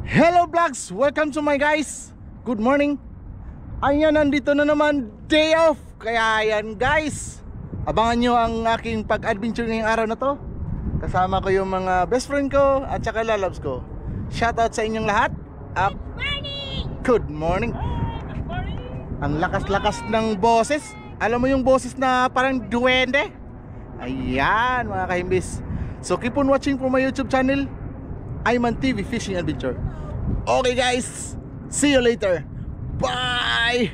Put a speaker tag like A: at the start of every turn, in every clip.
A: Hello vlogs! Welcome to my guys! Good morning! Ayan, nandito na naman, day off! Kaya ayan guys, abangan nyo ang aking pag-adventure ngayong araw na to. Kasama ko yung mga best friend ko at saka lalabs ko. Shoutout sa inyong lahat. Good morning!
B: Good morning!
A: Ang lakas-lakas ng boses. Alam mo yung boses na parang duwende? Ayan mga kahimbis. So keep on watching for my YouTube channel, Ayman TV Fishing Adventure. Okay guys, see you later. Bye.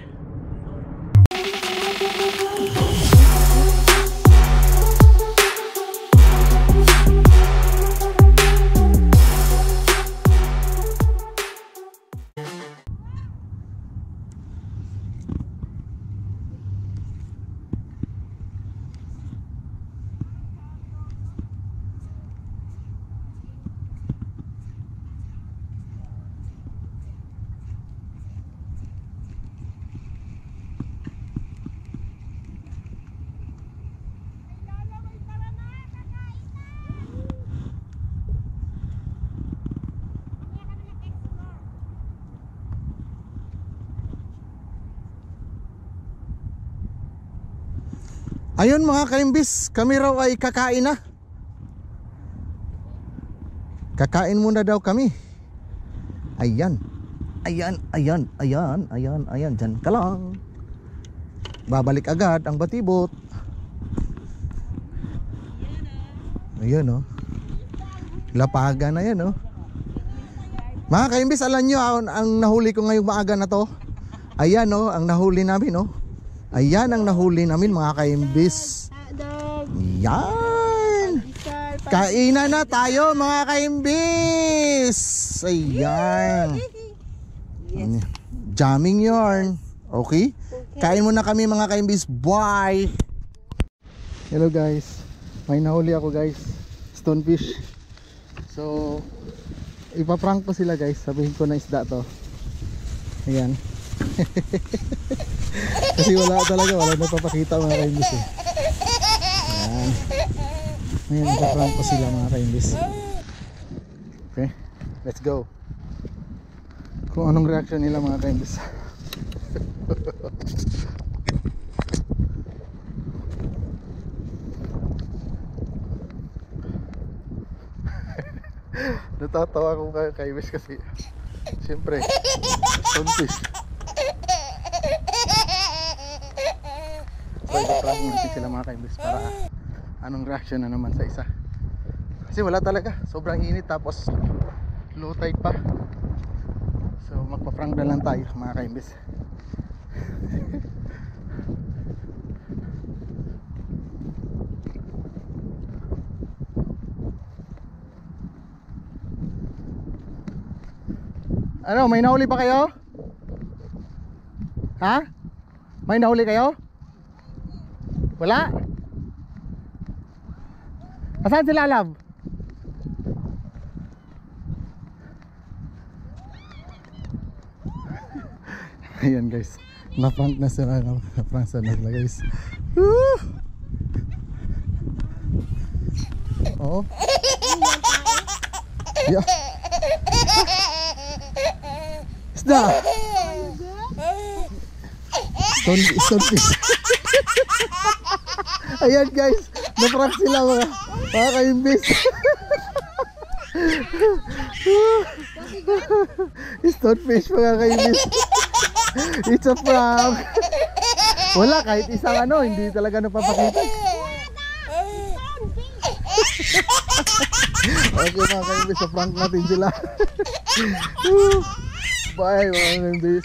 A: Ayun mga kaimbis, kami raw ay kakain na. Kakain muna daw kami. Ayan. Ayan. Diyan ka lang. Babalik agad ang batibot. Ayan o. Lapagan na yan o. Mga kaimbis, alam nyo ang nahuli ko ngayong maaga na to. Ayan o, ang nahuli namin o. Ayan ang nahuli namin mga kaimbis. Yan. Kainan na tayo mga kaimbis. Ayan. Jamming yarn. Okay? Kain muna kami mga kaimbis. Bye. Hello guys. May nahuli ako guys. Stonefish. So ipaprank ko sila guys. Sabihin ko na isda to. Ayan. Kasi wala nagpapakita mga kaimbis eh. Ayan. Ayan, ipaprank ko sila mga kaimbis. Okay, let's go. Kung anong reaction nila mga kaimbis. Natatawa ko mga kaimbis kasi siyempre stonefish. So ipaprank natin sila mga kaimbis para anong reaction na naman sa isa. Kasi wala talaga, sobrang init tapos low tide pa. So magpa-prank na lang tayo mga kaimbis. Ano, may nahuli pa kayo? Ha? May nahuli kayo? Wala? Asan sila love? Ayan guys, naprank na sila. Naprank sa nagla guys. Woo! Oo. Yeah. Isda. Stonefish. Ayan guys, naprank sila mga kaimbis. Stonefish mga kaimbis. It's a prank. Wala kahit isang ano, hindi talaga napapakita. Okay mga kaimbis, sa prank natin sila. Bye mga kaimbis.